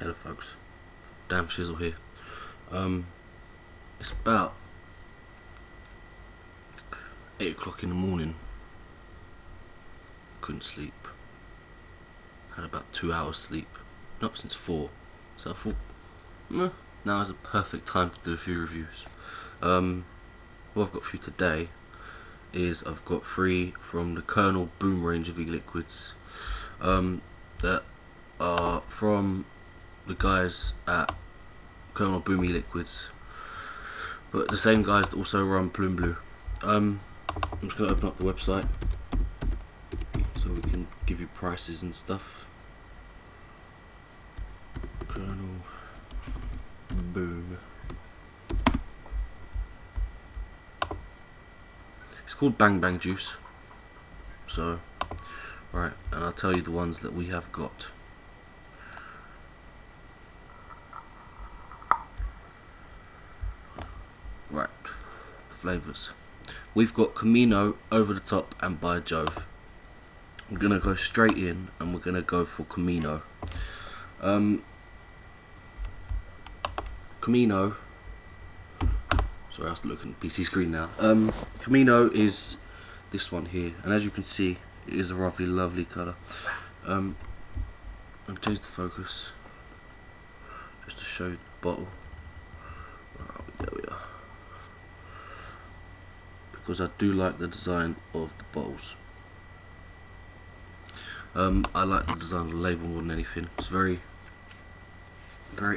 Hello folks, damn shizzle here. It's about 8 o'clock in the morning. Couldn't sleep. Had about 2 hours sleep, not since 4. So I thought, now is a perfect time to do a few reviews. What I've got for you today is I've got 3 from the Colonel Boom range of e-liquids that are from the guys at Colonel Boom e-liquids, but the same guys that also run Plume Blue. I'm just going to open up the website so we can give you prices and stuff. Colonel Boom. It's called Bang Bang Juice. So, right, and I'll tell you the ones that we have got. Right, flavours. We've got Camino, Over the Top, and By Jove. I'm gonna go straight in, and we're gonna go for Camino. Camino. Sorry, I was looking at the PC screen now. Camino is this one here, and as you can see, it is a roughly lovely colour. I'll change the focus just to show you the bottle. There we are. Because I do like the design of the bottles. I like the design of the label more than anything. It's very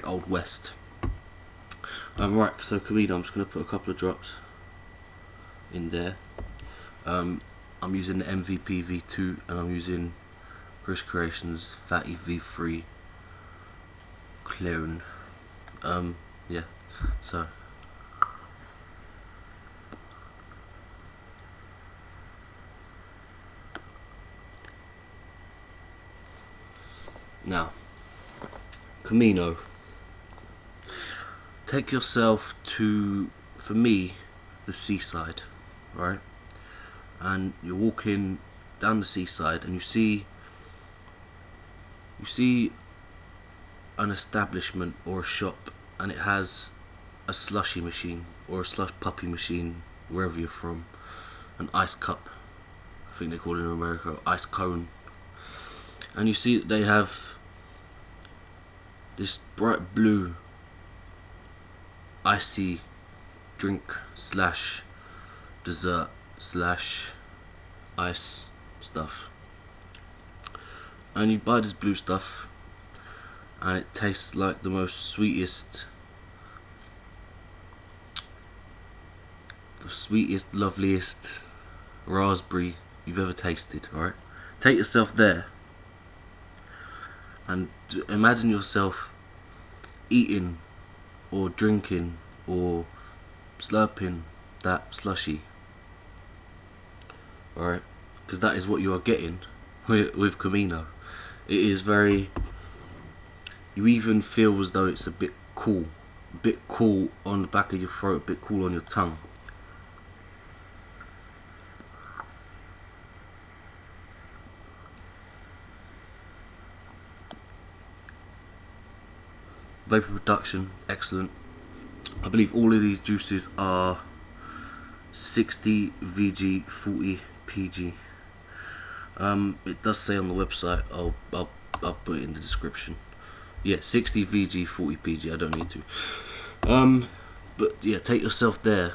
old west. Right, so Camino, I'm just going to put a couple of drops in there. I'm using the MVP V2 and I'm using Chris Creations Fatty V3 clone. Yeah, so now, Camino. Take yourself to, for me, the seaside, right? And you're walking down the seaside, and you see an establishment or a shop, and it has a slushy machine or a slush puppy machine, wherever you're from, an ice cup. I think they call it in America ice cone. And you see that they have this bright blue icy drink slash dessert slash ice stuff, and you buy this blue stuff and it tastes like the most sweetest, loveliest raspberry you've ever tasted. Alright, take yourself there and imagine yourself eating or drinking or slurping that slushy. Alright, because that is what you are getting with Camino. It is very, you even feel as though it's a bit cool on the back of your throat, a bit cool on your tongue. Vapor production, excellent. I believe all of these juices are 60 VG 40 PG. It does say on the website. I'll put it in the description. Yeah, 60 VG 40 PG. I don't need to. But yeah, take yourself there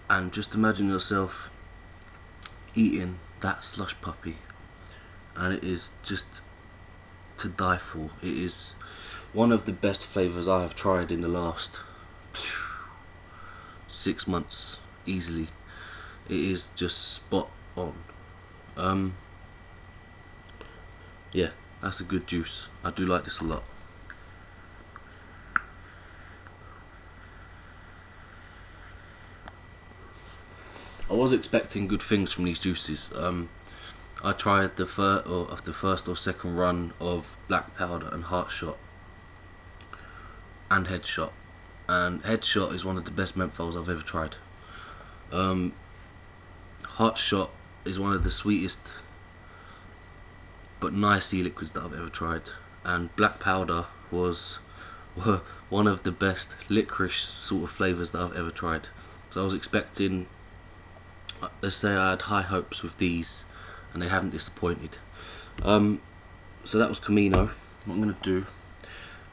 and just imagine yourself eating that slush puppy, and it is just to die for. It is one of the best flavours I have tried in the last 6 months, easily. It is just spot on. Yeah, that's a good juice. I do like this a lot. I was expecting good things from these juices. I tried the first or second run of Black Powder and Heart Shot and Headshot, and Headshot is one of the best menthols I've ever tried. Heart Shot is one of the sweetest but nice e-liquids that I've ever tried, and black powder was one of the best licorice sort of flavours that I've ever tried. So I was expecting, let's say I had high hopes with these, and they haven't disappointed. So that was Camino. What I'm going to do,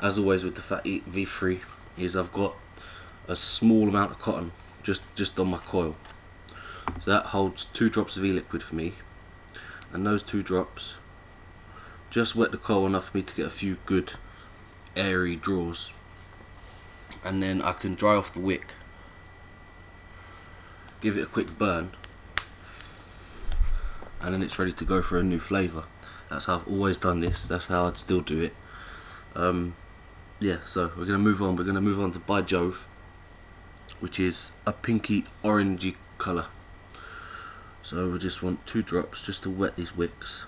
as always with the Fatty V3, is I've got a small amount of cotton just on my coil. So that holds 2 drops of e-liquid for me, and those 2 drops just wet the coil enough for me to get a few good airy draws, and then I can dry off the wick, give it a quick burn, and then it's ready to go for a new flavour. That's how I've always done this, that's how I'd still do it. Yeah, so we're going to move on. We're going to move on to By Jove, which is a pinky orangey colour. So we just want 2 drops just to wet these wicks.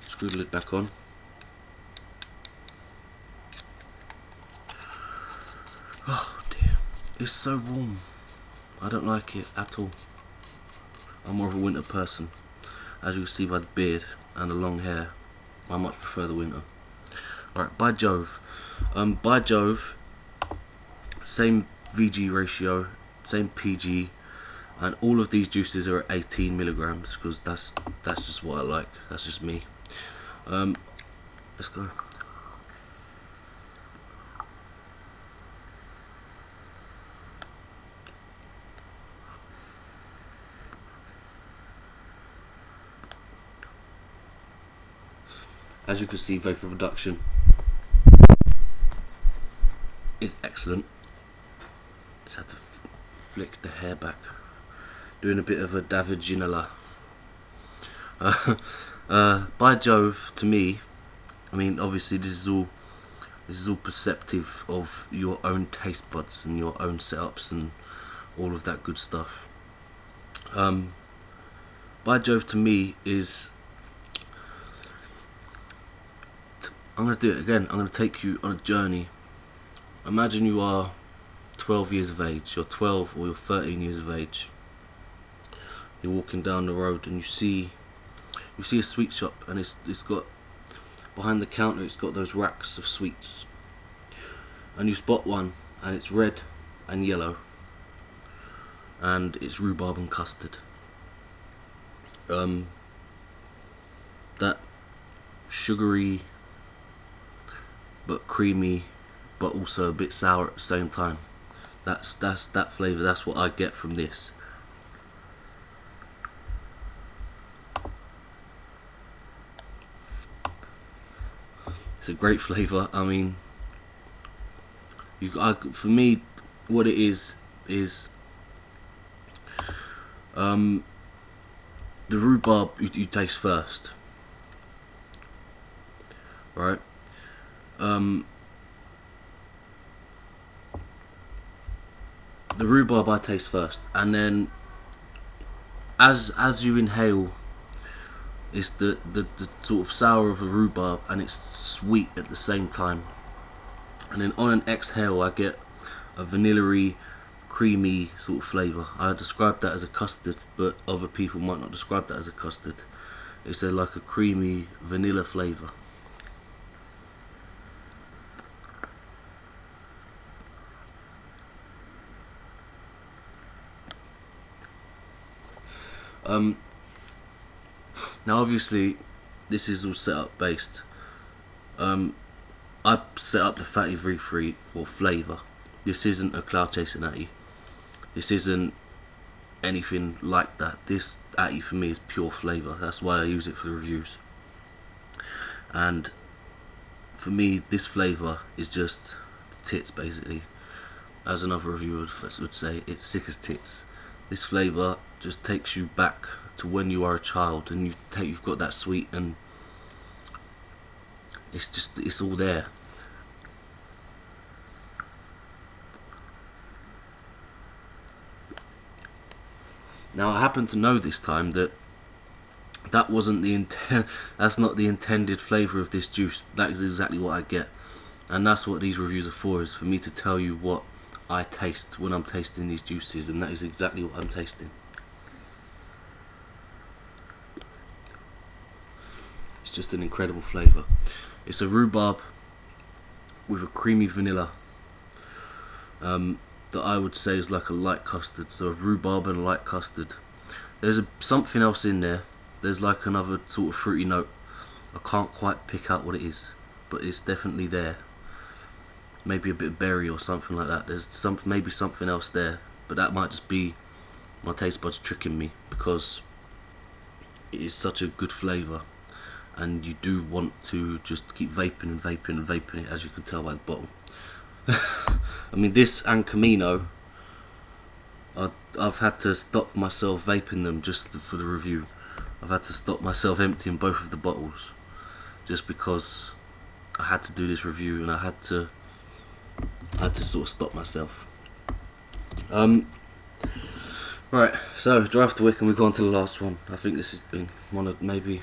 Screw the lid back on. Oh dear, it's so warm. I don't like it at all. I'm more of a winter person. As you can see by the beard and the long hair, I much prefer the winter. Right, By Jove. By Jove, same VG ratio, same PG, and all of these juices are at 18 milligrams because that's just what I like. That's just me. Let's go. As you can see, vapor production is excellent. Just had to flick the hair back, doing a bit of a David Ginola. By Jove, to me, I mean, obviously this is all perceptive of your own taste buds and your own setups and all of that good stuff. By Jove to me is, I'm going to do it again. I'm going to take you on a journey. Imagine you are 12 years of age. You're 12 or you're 13 years of age. You're walking down the road and you see a sweet shop, and it's got, behind the counter, it's got those racks of sweets. And you spot one, and it's red and yellow, and it's rhubarb and custard. That sugary but creamy, but also a bit sour at the same time. That's that flavour. That's what I get from this. It's a great flavour. I mean, for me, what it is the rhubarb you taste first, right? The rhubarb I taste first, and then as you inhale, it's the sort of sour of the rhubarb, and it's sweet at the same time. And then on an exhale, I get a vanilla-y, creamy sort of flavour. I describe that as a custard, but other people might not describe that as a custard. It's like a creamy vanilla flavour. Now obviously this is all setup based. I set up the Fatty V3 for flavour. This isn't a cloud chasing Atty. This isn't anything like that. This Atty for me is pure flavour. That's why I use it for the reviews. And for me, this flavour is just tits basically. As another reviewer would say, it's sick as tits. This flavour just takes you back to when you are a child, and you've got that sweet, and it's all there. Now I happen to know this time that wasn't the that's not the intended flavour of this juice. That is exactly what I get, and that's what these reviews are for, is for me to tell you what I taste when I'm tasting these juices, and that is exactly what I'm tasting. It's just an incredible flavour. It's a rhubarb with a creamy vanilla that I would say is like a light custard. So a rhubarb and a light custard. There's something else in there. There's like another sort of fruity note. I can't quite pick out what it is, but it's definitely there. Maybe a bit of berry or something like that. There's maybe something else there, but that might just be my taste buds tricking me, because it is such a good flavour, and you do want to just keep vaping and vaping and vaping it, as you can tell by the bottle. I mean, this and Camino, I've had to stop myself vaping them just for the review. I've had to stop myself emptying both of the bottles just because I had to do this review, and I had to sort of stop myself. Right, so dry off the wick, and we go on to the last one. I think this has been one of maybe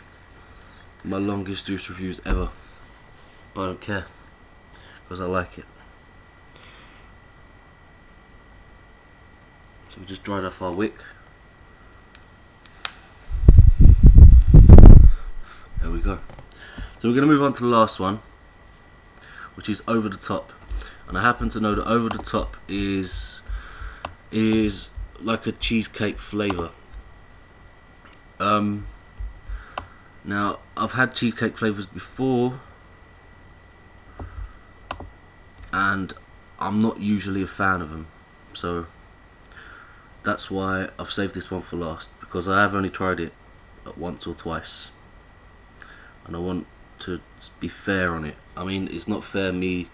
my longest juice reviews ever, but I don't care, because I like it. So we just dried off our wick. There we go. So we're going to move on to the last one, which is Over the Top. And I happen to know that Over the Top is like a cheesecake flavour. Now, I've had cheesecake flavours before, and I'm not usually a fan of them. So that's why I've saved this one for last, because I have only tried it once or twice, and I want to be fair on it. I mean, it's not fair me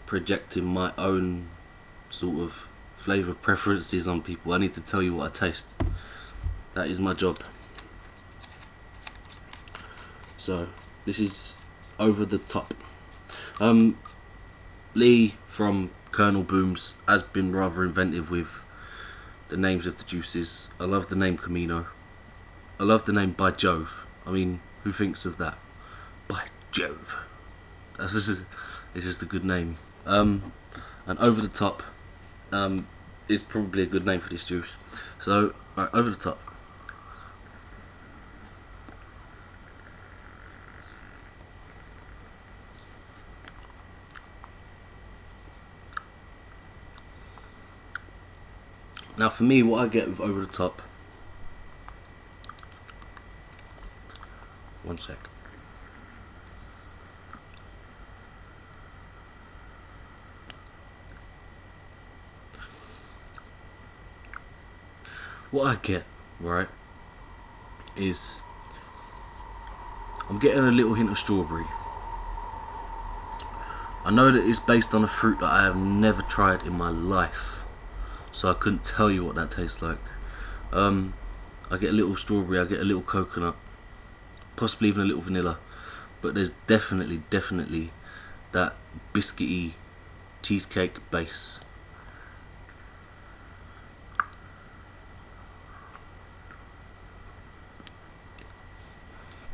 projecting my own sort of flavour preferences on people. I need to tell you what I taste. That is my job. So this is Over the Top. Lee from Colonel Booms has been rather inventive with the names of the juices. I love the name Camino. I love the name By Jove. I mean, who thinks of that? By Jove. This is the good name. And Over the Top is probably a good name for this juice. So, right, Over the Top. Now, for me, what I get with Over the Top. One sec. What I get, right, is I'm getting a little hint of strawberry. I know that it's based on a fruit that I have never tried in my life, so I couldn't tell you what that tastes like. I get a little strawberry, I get a little coconut, possibly even a little vanilla, but there's definitely that biscuity cheesecake base.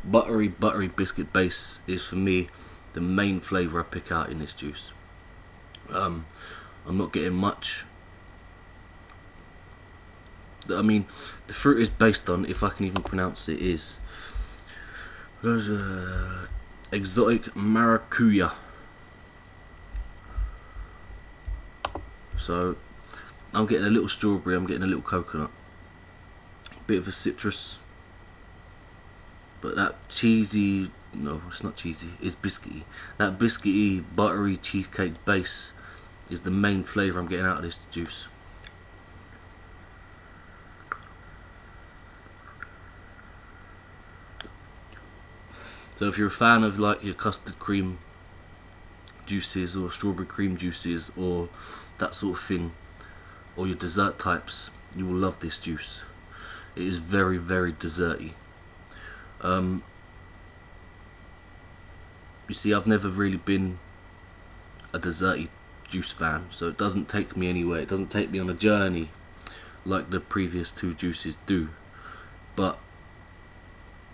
Buttery biscuit base is for me the main flavour I pick out in this juice. I'm not getting much. I mean, the fruit is based on, if I can even pronounce it, is exotic maracuya. So I'm getting a little strawberry, I'm getting a little coconut, bit of a citrus, but that cheesy, no, it's not cheesy, it's biscuity. That biscuity, buttery cheesecake base is the main flavour I'm getting out of this juice. So if you're a fan of like your custard cream juices or strawberry cream juices or that sort of thing, or your dessert types, you will love this juice. It is very desserty. You see, I've never really been a desserty juice fan, so it doesn't take me anywhere. It doesn't take me on a journey like the previous two juices do. But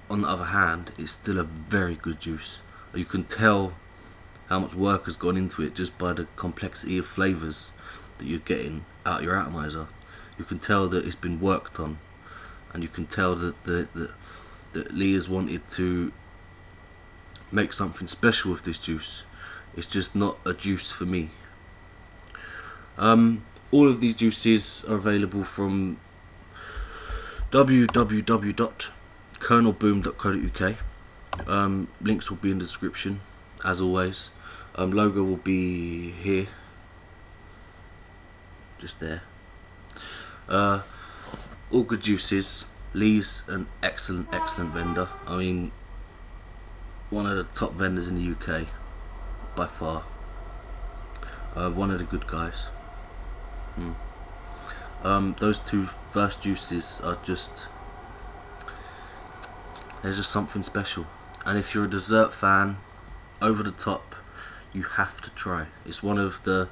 on the other hand, it's still a very good juice. You can tell how much work has gone into it just by the complexity of flavours that you're getting out of your atomizer. You can tell that it's been worked on, and you can tell that Lee has wanted to make something special with this juice. It's just not a juice for me. All of these juices are available from www.colonelboom.co.uk. Links will be in the description, as always. Logo will be here, just there. All good juices. Lee's an excellent vendor. I mean, one of the top vendors in the UK by far. One of the good guys. Those two first juices are they're just something special. And if you're a dessert fan, Over the Top, you have to try. It's one of the,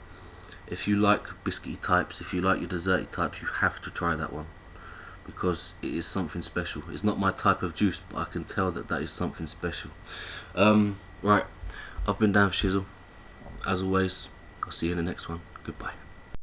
if you like biscuity types, if you like your desserty types, you have to try that one, because it is something special. It's not my type of juice, but I can tell that is something special. Right, I've been Dan Shizzle. As always, I'll see you in the next one. Goodbye.